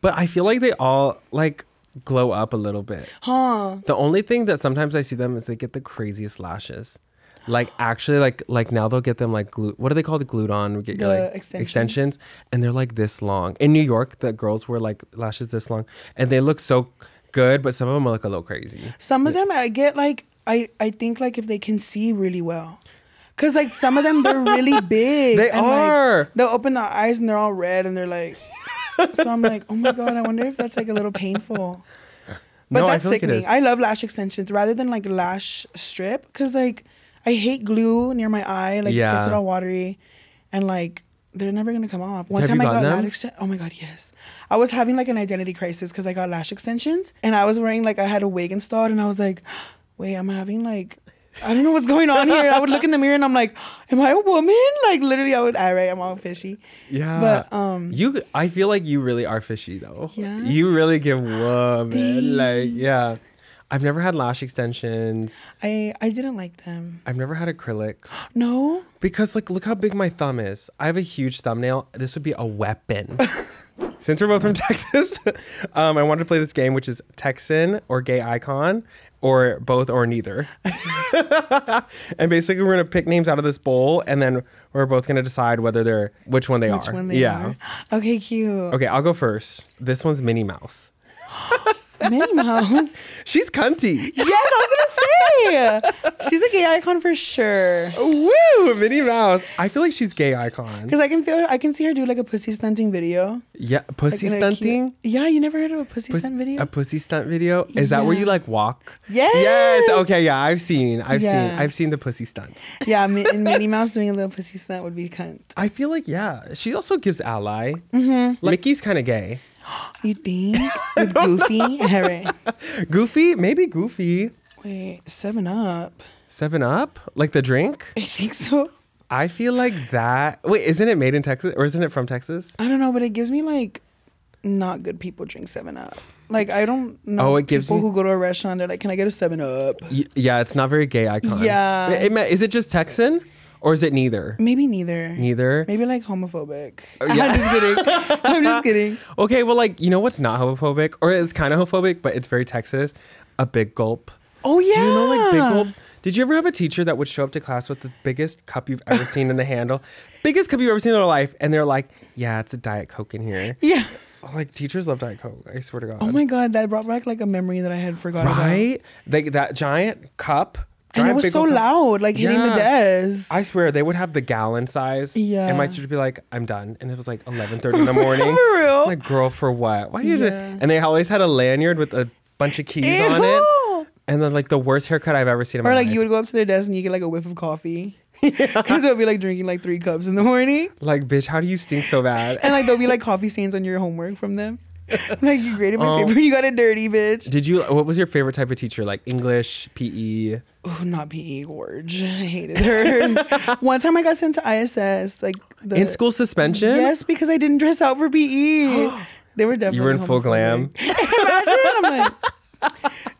But I feel like they all like glow up a little bit. Huh. The only thing that sometimes I see them is they get the craziest lashes. Like actually, like now they'll get them like glue. What are they called? Glued on. We get like extensions, and they're like this long. In New York, the girls wear like lashes this long, and they look so good. But some of them look a little crazy. Some of them I get like I think like if they can see really well, cause like some of them they're really big. They are. Like, they'll open their eyes and they're all red, and they're like. So I'm like, oh my God, I wonder if that's like a little painful. But No, I that's feel like it sickening. is. I love lash extensions rather than like lash strip because like I hate glue near my eye. Like Yeah. it gets it all watery, and like they're never gonna come off. One Have time you I got gotten lash them? extensions. Oh my god, yes. I was having like an identity crisis because I got lash extensions and I was wearing like I had a wig installed and I was like, wait, I'm having like. I don't know what's going on here. I would look in the mirror and I'm like, am I a woman? Like literally I'm all fishy. Yeah. But I feel like you really are fishy though. Yeah? You really give woman. Thanks. Like, yeah. I've never had lash extensions. I didn't like them. I've never had acrylics. No? Because like look how big my thumb is. I have a huge thumbnail. This would be a weapon. Since we're both from Texas, I wanted to play this game, which is Texan or gay icon, or both or neither. And basically, we're gonna pick names out of this bowl, and then we're both gonna decide which one they are. Which one they are. Okay, cute. Okay, I'll go first. This one's Minnie Mouse. Minnie Mouse. She's cunty. Yes, I was gonna say. She's a gay icon for sure. Woo, Minnie Mouse. I feel like she's gay icon. Because I can see her do like a pussy stunting video. Yeah, pussy Like, stunting. Yeah, you never heard of a pussy stunt video? A pussy stunt video? Is that where you like walk? Yes. Yes. Okay. Yeah, I've seen the pussy stunts. Yeah, and Minnie Mouse doing a little pussy stunt would be cunt. I feel like she also gives ally. Mm-hmm. Like, Mickey's kind of gay. You think? With Goofy? Harry. Goofy? Maybe Goofy. Wait, 7-Up. 7-Up? Like the drink? I think so. I feel like that. Wait, isn't it made in Texas or isn't it from Texas? I don't know, but it gives me like not good people drink 7-Up. Like I don't know. Oh, it gives people me- who go to a restaurant. They're like, "Can I get a 7-Up?" Yeah, it's not very gay icon. Yeah. Is it just Texan or is it neither? Maybe neither. Neither. Maybe like homophobic. Yeah. I'm just kidding. I'm just kidding. Okay, well, like, you know what's not homophobic? Or it's kind of homophobic, but it's very Texas? A big gulp. Oh yeah. Do you know like big gulps? Did you ever have a teacher that would show up to class with the biggest cup you've ever seen in the handle? Biggest cup you've ever seen in their life. And they're like, yeah, it's a Diet Coke in here. Yeah. Like, teachers love Diet Coke. I swear to God. Oh my God, that brought back like a memory that I had forgotten about. Right? Like that giant cup. And it was big so old cup. loud, like hitting the desk. I swear, they would have the gallon size. Yeah. And my teacher would be like, I'm done. And it was like 11:30 in the morning. For real? Like, girl, for what? Why do you Yeah. And they always had a lanyard with a bunch of keys on it. And then like the worst haircut I've ever seen in my Or life. like you would go up to their desk and you get like a whiff of coffee. Because they'll be like drinking like 3 cups in the morning. Like, bitch, how do you stink so bad? And like there'll be like coffee stains on your homework from them. Like you graded my paper, you got it dirty, bitch. What was your favorite type of teacher? Like English, PE? Oh, not PE, Gorge. I hated her. One time I got sent to ISS, like In school suspension? Yes, because I didn't dress out for PE. They were definitely You were in full homophobic. glam? Imagine. I'm like,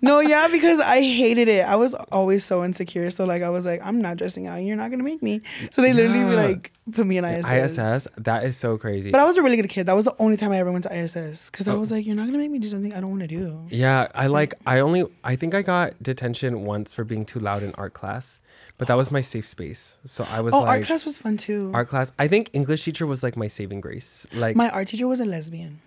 no, yeah, because I hated it. I was always so insecure. So like I was like, I'm not dressing out and you're not gonna make me. So they literally Yeah. like put me in ISS. ISS? That is so crazy. But I was a really good kid. That was the only time I ever went to ISS. Because I was like, you're not gonna make me do something I don't want to do. Yeah, I think I got detention once for being too loud in art class, but that was my safe space. So I was Oh, like, art class was fun too. Art class. I think English teacher was like my saving grace. Like, My art teacher was a lesbian.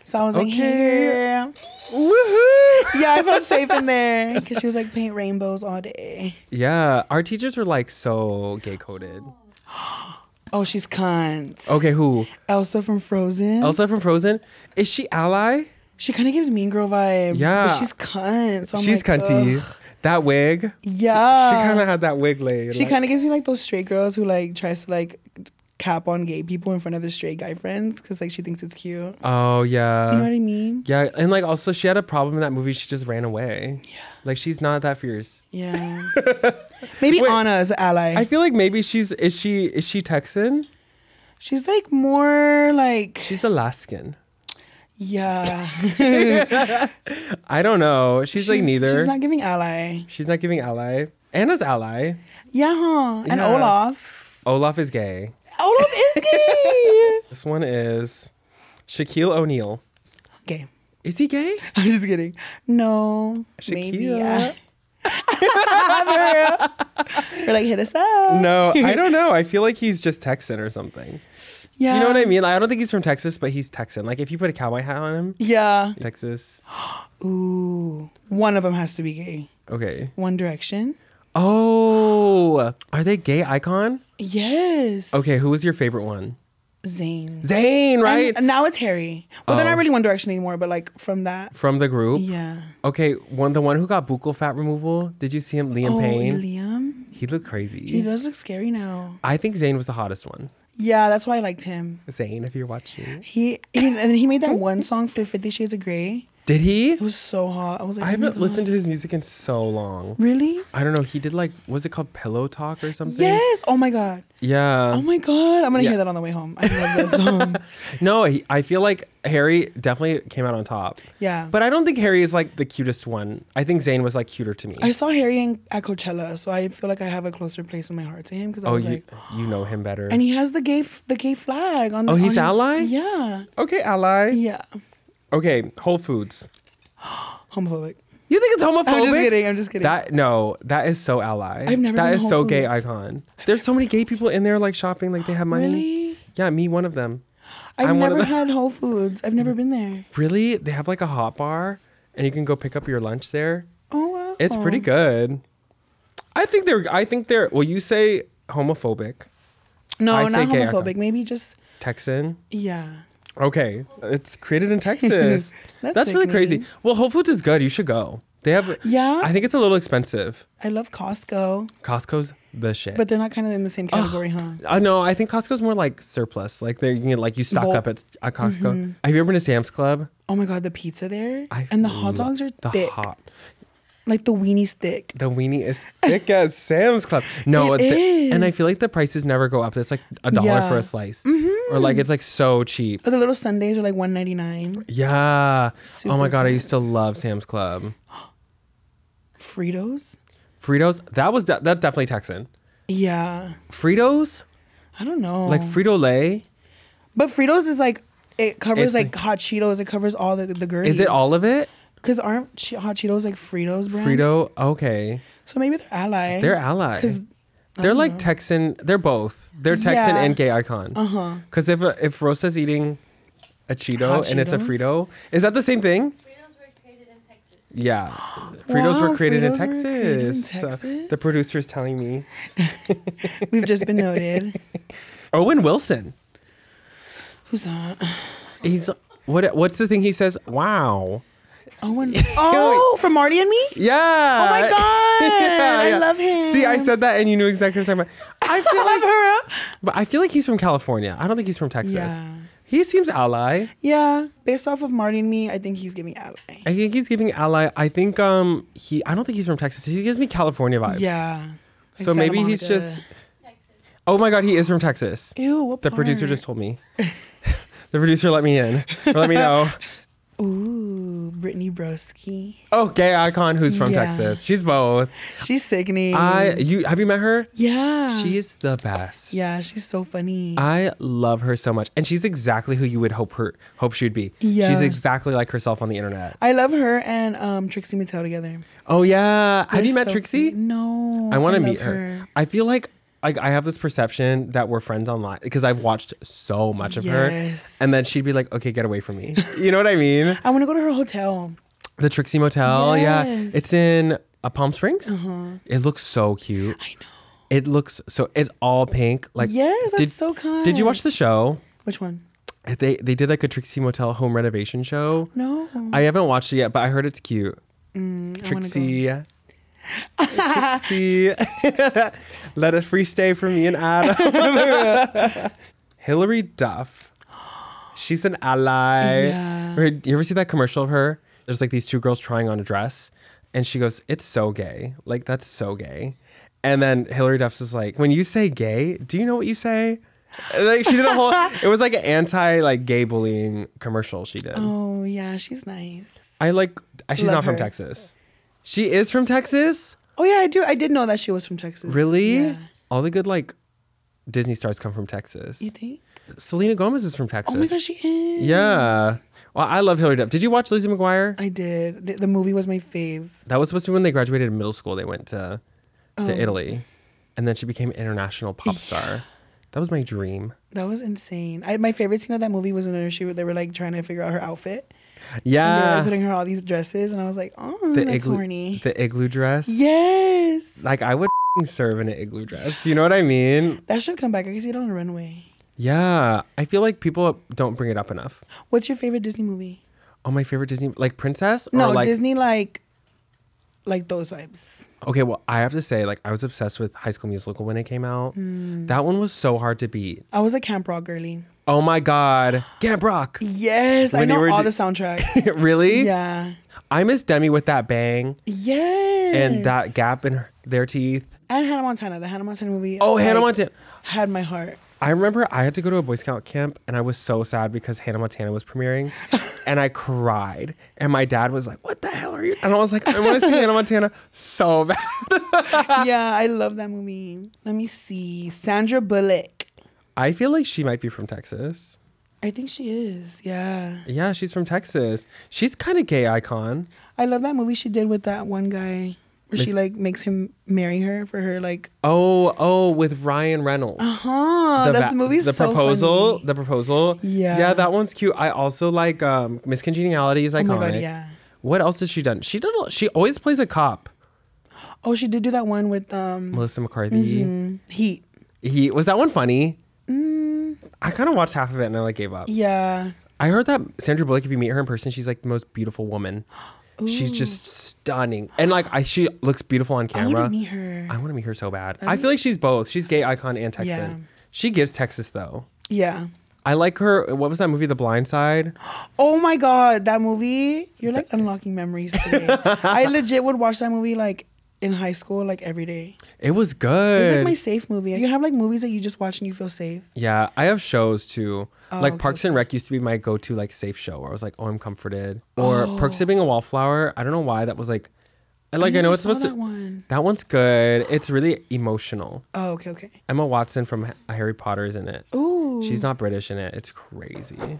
So I was like, Okay. hey. woohoo! Yeah, I felt safe in there. Because she was like, paint rainbows all day. Yeah, our teachers were like so gay coded. Oh, she's cunt. Okay, who? Elsa from Frozen. Elsa from Frozen. Is she ally? She kind of gives Mean Girl vibes. Yeah. But she's cunt. So I'm She's like, cunty. ugh. That wig. Yeah. She kind of had that wig laid. She kind of gives me like those straight girls who like tries to like cap on gay people in front of their straight guy friends because like she thinks it's cute. Oh yeah. You know what I mean? Yeah, and like also she had a problem in that movie. She just ran away. Yeah. Like she's not that fierce. Yeah. Maybe Wait, Anna is the ally. I feel like maybe is she Texan? She's like more like She's Alaskan. yeah. I don't know. She's like neither. She's not giving ally. She's not giving ally. Anna's ally. Yeah, huh? And Yeah. Olaf. Olaf is gay. Olaf is gay. This one is Shaquille O'Neal. Gay. Is he gay? I'm just kidding. No. Maybe. Shaquille. Yeah. We're like, hit us up. No, I don't know. I feel like he's just Texan or something. Yeah. You know what I mean? Like, I don't think he's from Texas, but he's Texan. Like if you put a cowboy hat on him, Yeah. Texas. Ooh. One of them has to be gay. Okay. One Direction. Oh, are they gay icon? Yes. Okay, who was your favorite one? Zayn, right? And now it's Harry. Well, they're not really One Direction anymore, but like from the group. Yeah. Okay, the one who got buccal fat removal. Did you see him, Liam Payne? Liam. He looked crazy. He does look scary now. I think Zayn was the hottest one. Yeah, that's why I liked him. Zayn, if you're watching. And then he made that one song for 50 Shades of Grey. Did he? It was so hot. I was like, I haven't listened to his music in so long. Really? I don't know. He did was it called Pillow Talk or something? Yes. Oh my God. Yeah. Oh my God. I'm going to hear that on the way home. I love that song. No, I feel like Harry definitely came out on top. Yeah. But I don't think Harry is like the cutest one. I think Zayn was like cuter to me. I saw Harry at Coachella, so I feel like I have a closer place in my heart to him because I was like, you know him better. And he has the gay flag on. He's ally? Yeah. Okay, ally. Yeah. Okay, Whole Foods. Homophobic. You think it's homophobic? I'm just kidding. That is so ally. I've never been That to is Whole so Foods. gay icon. There's so many gay people in there like shopping, like they have money. Really? Yeah, me one of them. I've never had Whole Foods. I've never been there. Really? They have like a hot bar and you can go pick up your lunch there. Oh wow. It's pretty good. I think they're well, you say homophobic. No, I not say gay homophobic. icon. Maybe just Texan. yeah. Okay. It's created in Texas. That's really sickening. crazy. Well, Whole Foods is good. You should go. They have Yeah. I think it's a little expensive. I love Costco, Costco's the shit. but they're not kind of in the same category, huh? No, I think Costco's more like surplus. Like you can you stock Bulk. up at Costco. Have you ever been to Sam's Club? Oh my God, the pizza there and the hot dogs are thick. Like the weenie's thick. The weenie is thick as Sam's Club. No, It is. and I feel like the prices never go up. It's like $1 for a slice, or like it's like so cheap. Or the little sundaes are like $1.99. Yeah. Super Oh my God, I good. used to love Sam's Club. Fritos. That's definitely Texan. Yeah. Fritos, I don't know. like Frito-Lay. But Fritos is like it covers It's like hot Cheetos. It covers all the girlies. Is it all of it? Because aren't hot Cheetos like Fritos brand? Frito. Okay. So maybe they're ally. They're ally. 'Cause They're like Texan. They're both. They're Texan Yeah. and gay icon. Because if Rosa's eating a Cheeto Hot and it's a Cheetos? Frito, is that the same thing? Fritos were created in Texas. Yeah. Fritos Wow, were created in Fritos were created in Texas. Texas? The producer's telling me. We've just been noted. Owen Wilson. Who's that? He's what's the thing he says? Wow. Owen. Oh, from Marty and Me? Yeah. Oh my God. I love him. See, I said that and you knew exactly what I was talking about. I feel like but I feel like he's from California. I don't think he's from Texas. Yeah. He seems ally. Yeah. Based off of Marty and Me, I think he's giving ally. I think he's giving ally. I think I don't think he's from Texas. He gives me California vibes. Yeah. So Santa maybe he's Monica. just oh my God, he is from Texas. Ew, what The part? producer just told me. The producer let me in. Or let me know. Ooh, Brittany Broski. Oh, gay icon who's from Yeah. Texas. She's both. She's sickening. Have you met her? Yeah. She's the best. Yeah, she's so funny. I love her so much. And she's exactly who you would hope she'd be. Yeah. She's exactly like herself on the internet. I love her and Trixie Mattel together. Oh yeah. Have They're you met so Trixie? funny. No. I want to love meet her. I feel like I have this perception that we're friends online because I've watched so much of her. Yes. And then she'd be like, okay, get away from me. You know what I mean? I want to go to her hotel. The Trixie Motel. Yeah. Yes. It's in Palm Springs. It looks so cute. I know. It looks so, it's all pink. Like, Yes, that's so kind. Did you watch the show? Which one? They did like a Trixie Motel home renovation show. No. I haven't watched it yet, but I heard it's cute. I wanna Trixie. Trixie. Let a free stay for me and Adam. Hillary Duff. She's an ally. Yeah. You ever see that commercial of her? There's like these two girls trying on a dress and she goes, it's so gay. Like, that's so gay. And then Hillary Duff's is like, when you say gay, do you know what you say? And like she did a whole, it was like an anti like gay bullying commercial she did. Oh, yeah, she's nice. She's Love not from her. Texas. She is from Texas? Oh, yeah, I do. I did know that she was from Texas. Really? Yeah. All the good like Disney stars come from Texas. You think? Selena Gomez is from Texas. Oh, my gosh, she is. Yeah. Well, I love Hillary Duff. Did you watch Lizzie McGuire? I did. The movie was my fave. That was supposed to be when they graduated in middle school. They went to Italy. And then she became an international pop star. That was my dream. That was insane. My favorite scene of that movie was when they were like trying to figure out her outfit. And they were Yeah. like, putting her all these dresses, and I was like, oh, that's horny. The igloo dress. Yes. Like I would serve in an igloo dress. You know what I mean? That should come back. I can see it on the runway. Yeah, I feel like people don't bring it up enough. What's your favorite Disney movie? Oh, my favorite Disney, like Princess? Or No, like, Disney like those vibes. Okay, well, I have to say, like, I was obsessed with High School Musical when it came out. That one was so hard to beat. I was a Camp Rock girly. Oh my God, Camp Rock. Yes, When I you know were all d- the soundtrack. Really? Yeah. I miss Demi with that bang Yes. and that gap in their teeth. And Hannah Montana, the Hannah Montana movie. Oh, Hannah Montana. Had my heart. I remember I had to go to a Boy Scout camp and I was so sad because Hannah Montana was premiering and I cried. And my dad was like, what the hell are you? And I was like, I want to see Hannah Montana so bad. Yeah, I love that movie. Let me see. Sandra Bullock. I feel like she might be from Texas. I think she is. Yeah. Yeah, she's from Texas. She's kind of gay icon. I love that movie she did with that one guy where she like makes him marry her for her like. Oh, with Ryan Reynolds. That movie's the so proposal. funny. The proposal. Yeah. Yeah, that one's cute. I also like Miss Congeniality is iconic. Oh my God, yeah. What else has she done? She always plays a cop. Oh, she did do that one with Melissa McCarthy. Heat. Was that one funny? I kind of watched half of it and I like gave up. Yeah. I heard that Sandra Bullock, if you meet her in person, she's like the most beautiful woman. She's just stunning. And like she looks beautiful on camera. I want to meet her. I want to meet her so bad. I feel like she's both. She's gay icon and Texan. Yeah. She gives Texas though. Yeah. I like her. What was that movie, The Blind Side? Oh my God, that movie. You're like unlocking memories today. I legit would watch that movie like in high school, like every day. It was It's good. like my safe movie. You have like movies that you just watch and you feel safe. Yeah, I have shows too. Like okay, Parks and Rec used to be my go-to like safe show where I was like, oh, I'm comforted. Or Perks of Being a Wallflower. I don't know why that was like. I know never it's saw supposed to. that one. That one's good. It's really emotional. Oh, okay. Emma Watson from Harry Potter is in it. Ooh. She's not British in it. It's crazy.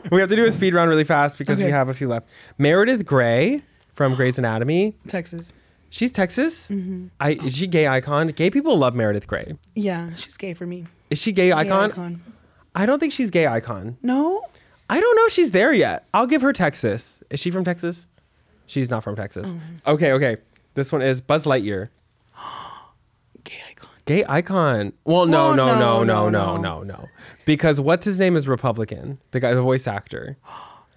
We have to do a speed round really fast because we Okay. have a few left. Meredith Grey from Grey's Anatomy. Texas. She's Texas. Is she gay icon? Gay people love Meredith Grey. Yeah, she's gay for me. Is she gay Gay icon? I don't think she's gay icon. No? I don't know if she's there yet. I'll give her Texas. Is she from Texas? She's not from Texas. Okay. This one is Buzz Lightyear. Gay icon. Gay icon. Well, no. no. Because what's his name is Republican. The guy, the voice actor.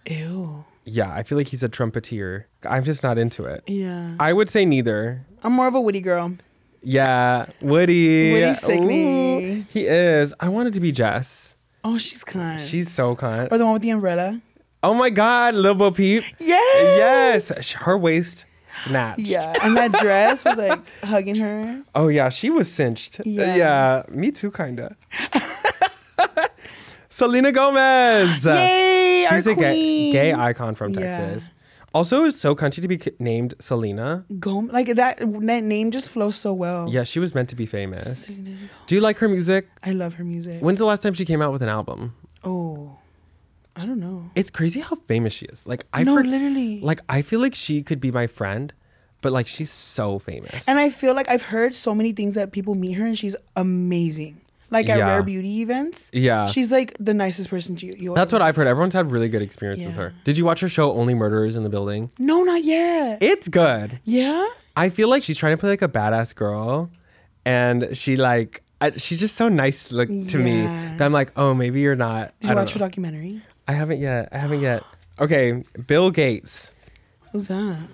Ew. Yeah, I feel like he's a trumpeter. I'm just not into it. Yeah. I would say neither. I'm more of a Woody girl. Yeah, Woody. Woody's sickly. Ooh, he is. I wanted to be Jess. Oh, she's kind. She's so kind. Or the one with the umbrella. Oh my God, Lil Bo Peep. Yes. Yes, her waist snatched. Yeah. And that dress was like hugging her. Oh yeah, she was cinched. Yeah. Me too, kinda. Selena Gomez. Yay, She's our a queen. gay icon from Yeah. Texas. Also, it's so country to be named Selena. Like that name just flows so well. Yeah, she was meant to be famous. Selena. Do you like her music? I love her music. When's the last time she came out with an album? Oh, I don't know. It's crazy how famous she is. Like literally. Like I feel like she could be my friend, but like she's so famous. And I feel like I've heard so many things that people meet her and she's amazing. Like at Yeah. Rare Beauty events. Yeah. She's like the nicest person you That's what I've heard. Everyone's had really good experience with Yeah. her. Did you watch her show Only Murderers in the Building? No, not yet. It's good. Yeah? I feel like she's trying to play like a badass girl, and she's just so nice to me Yeah. that I'm like, oh, maybe you're not. Did you watch her documentary? I haven't yet. Okay, Bill Gates. Who's that?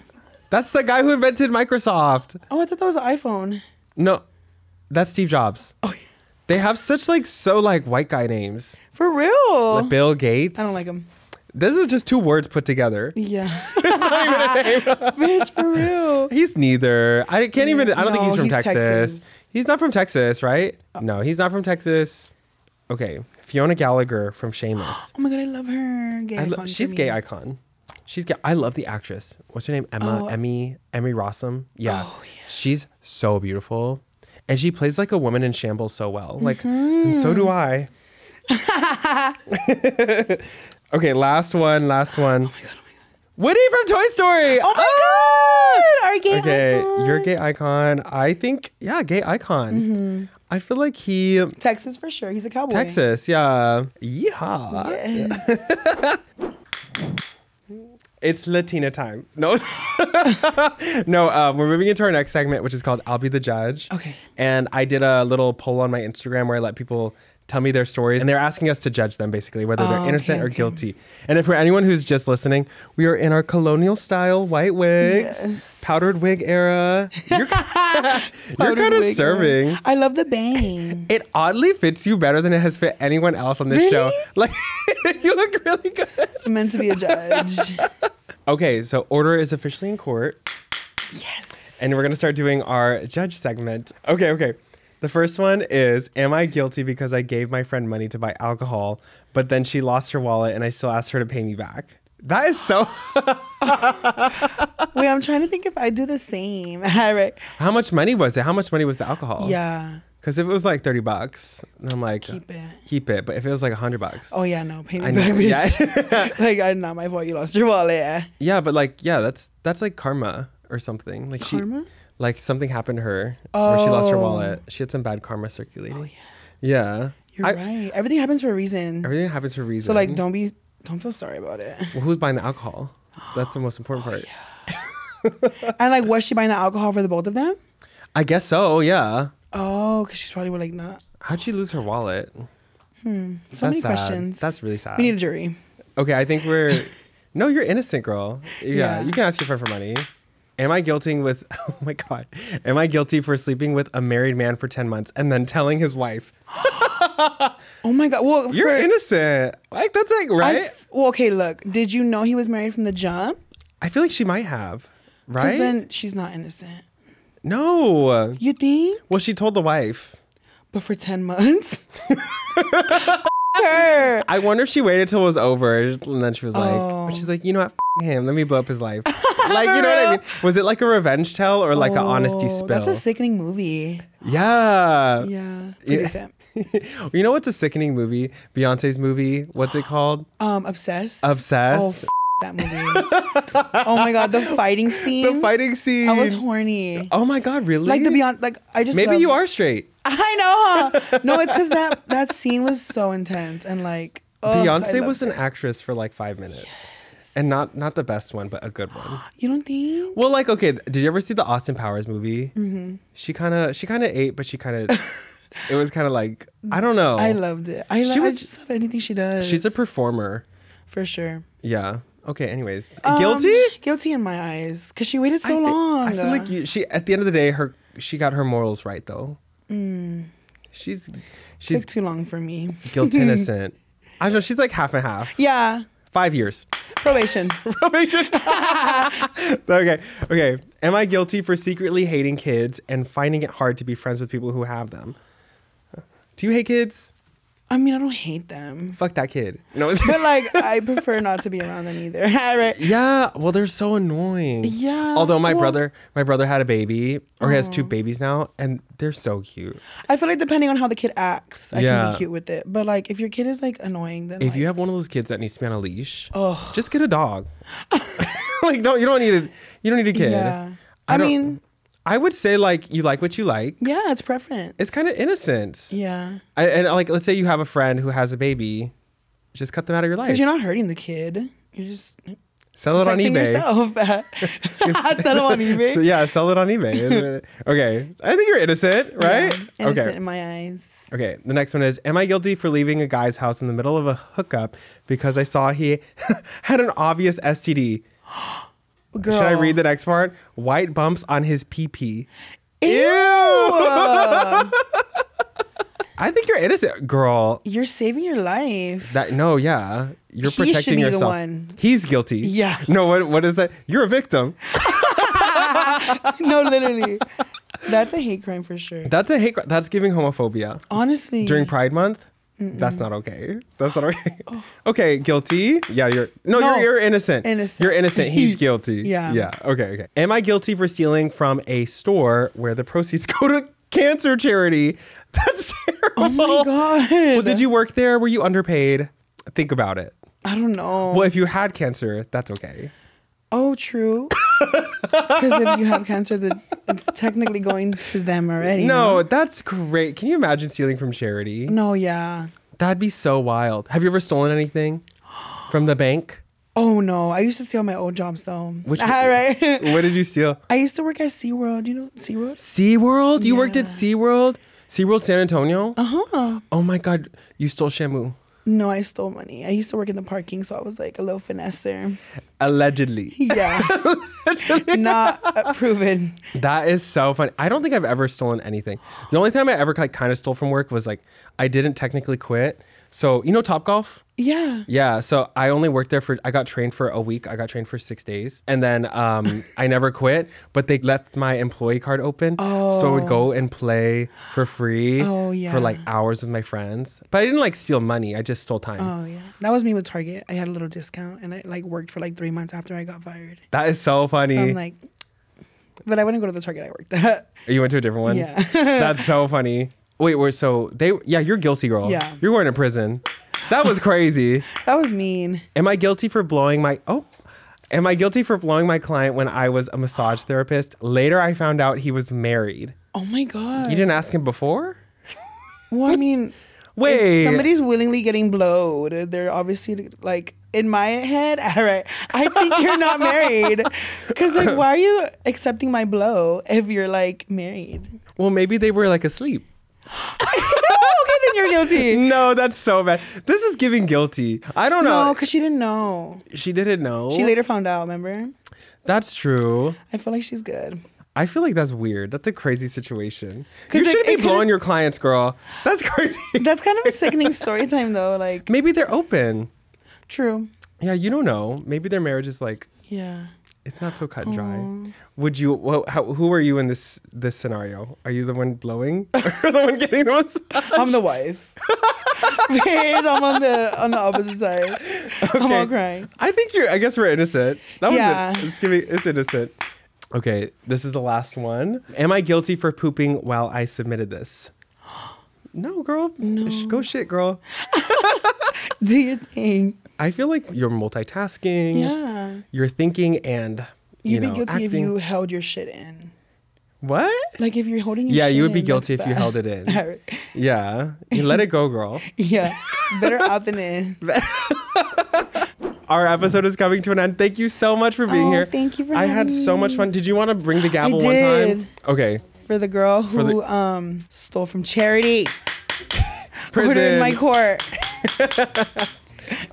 That's the guy who invented Microsoft. Oh, I thought that was an iPhone. No, that's Steve Jobs. Oh, yeah. They have such white guy names. For real? Like Bill Gates. I don't like him. This is just two words put together. Yeah. Bitch, for real. He's neither. I don't think No, he's from he's Texas. Texas. He's not from Texas, right? No, he's not from Texas. Okay, Fiona Gallagher from Shameless. Oh my God, I love her. Gay icon for She's me. gay icon. She's gay. I love the actress. What's her name? Emmy Rossum. Yeah. Oh, yeah. She's so beautiful. And she plays like a woman in shambles so well. Like, and so do I. Okay, last one. Oh my God. Woody from Toy Story. Oh my God. Our gay Okay, icon. you're a gay icon. I think, yeah, gay icon. I feel like Texas for sure. He's a cowboy. Texas, yeah. Yeehaw. Yes. It's Latina time. No, no. We're moving into our next segment, which is called "I'll Be the Judge." Okay. And I did a little poll on my Instagram where I let people tell me their stories, and they're asking us to judge them, basically, whether they're innocent or okay. guilty. And if for anyone who's just listening, we are in our colonial style white wigs, Yes. powdered wig era. You're kind of serving. I love the bang. It oddly fits you better than it has fit anyone else on this Really? show. Like, you look really good. I'm meant to be a judge. Okay, so order is officially in court, Yes. and we're gonna start doing our judge segment. Okay. The first one is, am I guilty because I gave my friend money to buy alcohol, but then she lost her wallet and I still asked her to pay me back? That is so... Wait, I'm trying to think if I do the same. Right. How much money was it? How much money was the alcohol? Yeah. Because if it was like $30, and I'm like... Keep it. But if it was like $100... Oh, yeah, no. Pay me I back, know, bitch. yeah. Like, I not my fault you lost your wallet. Yeah, but like, that's like karma or something. Like Karma? Like something happened to her where she lost her Oh. wallet. She had some bad karma circulating. Oh, yeah. Yeah. You're right. Everything happens for a reason. Everything happens for a reason. So, like, don't feel sorry about it. Well, who's buying the alcohol? That's the most important part. And, like, was she buying the alcohol for the both of them? I guess so, yeah. Oh, because she's probably like, not. How'd she lose her wallet? So many Sad. questions. That's really sad. We need a jury. Okay, I think we're... No, you're innocent, girl. Yeah, Yeah. you can ask your friend for money. Am I guilty with... Oh, my God. Am I guilty for sleeping with a married man for 10 months and then telling his wife? Oh, my God. Well, You're innocent. Like, that's like, right? Well, okay, look. Did you know he was married from the jump? I feel like she might have, right? Because then she's not innocent. No. You think? Well, she told the wife. But for 10 months? Her. I wonder if she waited till it was over, and then she was like, Oh. she's like, you know what, him, let me blow up his life. Like, you know what I mean? Was it like a revenge tell or like an honesty spill? That's a sickening movie. Yeah. Yeah. Pretty sad. You know what's a sickening movie? Beyonce's movie. What's it called? Obsessed. Obsessed. Oh, that movie. Oh my God, the fighting scene. The fighting scene. I was horny. Oh my God, really? Like the Beyond, like I just Maybe love- you are straight. I know, huh? No, it's because that scene was so intense and like I Beyonce loved was an it. actress for like 5 minutes. And not the best one, but a good one. You don't think? Well, like, okay, did you ever see the Austin Powers movie? Mm-hmm. She kind of ate, but she kind of, it was kind of like, I don't know. I loved it. I just love anything she does. She's a performer. for sure. Yeah. Okay. Anyways, guilty? Guilty in my eyes, because she waited so long. I feel like she at the end of the day, she got her morals right though. She's took too long for me. guilty innocent. I don't know. She's like half and half. Yeah. 5 years. Probation. Probation. Okay. Am I guilty for secretly hating kids and finding it hard to be friends with people who have them? Do you hate kids? I mean, I don't hate them. Fuck that kid. No. But like, I prefer not to be around them either. Right? Yeah. Well, they're so annoying. Yeah. Although my brother had a baby, or he has 2 babies now, and they're so cute. I feel like depending on how the kid acts, I can Yeah. be cute with it. But like, if your kid is like annoying, then If like, you have one of those kids that needs to be on a leash, Ugh. just get a dog. Like, you don't need a kid. yeah. I I don't- mean, I would say like you like what you like. yeah, it's preference. It's kind of innocent. Yeah. And like, let's say you have a friend who has a baby, just cut them out of your life. Because you're not hurting the kid. You're just Sell it on protecting eBay. yourself. Sell it on eBay. So, yeah, sell it on eBay. Okay, I think you're innocent, right? Yeah, innocent Okay. in my eyes. Okay, the next one is, am I guilty for leaving a guy's house in the middle of a hookup because I saw he had an obvious STD? Girl. Should I read the next part? White bumps on his pee-pee. Ew. I think you're innocent, girl. You're saving your life. Yeah. You're He should protecting be the yourself. one. He's guilty. Yeah. No, what is that? You're a victim. No, literally. That's a hate crime for sure. That's a hate crime. That's giving homophobia. Honestly. During Pride Month? That's not okay. That's not okay. Okay, guilty. Yeah, you're innocent. Innocent. You're innocent. He's guilty. Yeah. Yeah. Okay. Am I guilty for stealing from a store where the proceeds go to cancer charity? That's terrible. Oh my God. Well, did you work there? Were you underpaid? Think about it. I don't know. Well, if you had cancer, that's okay. Oh, true. Because if you have cancer, it's technically going to them already. No, that's great. Can you imagine stealing from charity? No, yeah. That'd be so wild. Have you ever stolen anything from the bank? Oh, no. I used to steal my old jobs, though. Which- All right. What did you steal? I used to work at SeaWorld. You know SeaWorld? SeaWorld? You worked at Yeah. SeaWorld? SeaWorld San Antonio? Uh-huh. Oh my God, you stole Shamu. No, I stole money. I used to work in the parking, so I was like a little finesser. Allegedly. Yeah. Not proven. That is so funny. I don't think I've ever stolen anything. The only time I ever like kind of stole from work was like, I didn't technically quit. So, you know Topgolf? Yeah. Yeah, so I only worked there I got trained for a week. I got trained for 6 days. And then I never quit, but they left my employee card open. Oh. So I would go and play for free yeah. for like hours with my friends. But I didn't like steal money. I just stole time. Oh, yeah. That was me with Target. I had a little discount and I like worked for like 3 months after I got fired. That is so funny. So I'm like, but I wouldn't go to the Target I worked at. You went to a different one? Yeah. That's so funny. Wait, you're guilty, girl. Yeah. You're going to prison. That was crazy. That was mean. Am I guilty for blowing my client when I was a massage therapist? Later, I found out he was married. Oh my God. You didn't ask him before? Well, I mean, Wait. if somebody's willingly getting blowed, they're obviously like, in my head, all right, I think you're not married. Because like, why are you accepting my blow if you're like married? Well, maybe they were like asleep. Okay, then you're guilty. No, that's so bad. This is giving guilty. I don't know. No, because she didn't know. She didn't know. She later found out, remember? That's true. I feel like she's good. I feel like that's weird. That's a crazy situation. 'Cause, You like, shouldn't it be could've- blowing your clients, girl. That's crazy. That's kind of a sickening story time, though. Like, Maybe they're open. true. Yeah, you don't know. Maybe their marriage is like, Yeah. it's not so cut and dry. Would you? Who are you in this scenario? Are you the one blowing, or the one getting the massage? I'm the wife. Bitch, I'm on the opposite side. I'm all crying. I guess we're innocent. That Yeah. one's it's innocent. Okay, this is the last one. Am I guilty for pooping while I submitted this? No, girl. No. Go shit, girl. Do you think? I feel like you're multitasking. Yeah. You're thinking and You'd be guilty if acting. you held your shit in. What? Like if you're holding your Yeah, shit you would be in, guilty that's if you bad. held it in. All right. Yeah. You let it go, girl. Yeah. Better out than in. Our episode is coming to an end. Thank you so much for being Oh, here. thank you for I had having so me. much fun. Did you want to bring the gavel one did. time? Okay. For the girl For the- who stole from charity. Prison. Ordered in my court.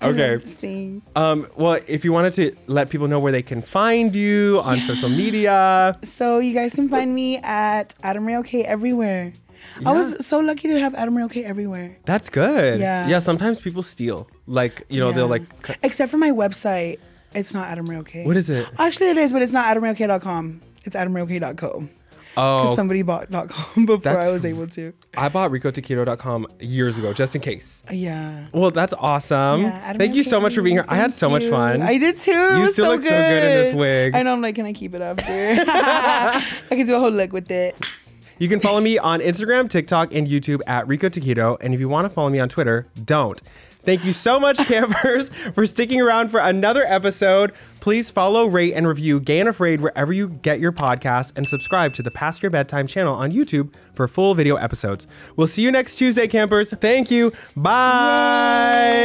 Okay. Thing. Well, if you wanted to let people know where they can find you on social media. So you guys can find me at Adam Ray OK everywhere. Yeah. I was so lucky to have Adam Ray OK everywhere. That's good. Yeah. Yeah, sometimes people steal. Like, they'll Yeah. like... Except for my website. It's not Adam Ray OK. What is it? Actually, it is, but it's not AdamRayOK.com. It's AdamRayOK.co. Because Oh, somebody bought .com before That's- I was able to. I bought ricotaquito.com years ago, just in case. Yeah. Well, that's awesome. Yeah, Adam Thank Ray you OK so much for being here. I had Thank so much you. fun. I did too. It You was still so look so good in this wig. I know. I'm like, can I keep it after? I can do a whole look with it. You can follow me on Instagram, TikTok, and YouTube at Rico Taquito. And if you want to follow me on Twitter, don't. Thank you so much, campers, for sticking around for another episode. Please follow, rate, and review Gay and Afraid wherever you get your podcasts, and subscribe to the Past Your Bedtime channel on YouTube for full video episodes. We'll see you next Tuesday, campers. Thank you. Bye.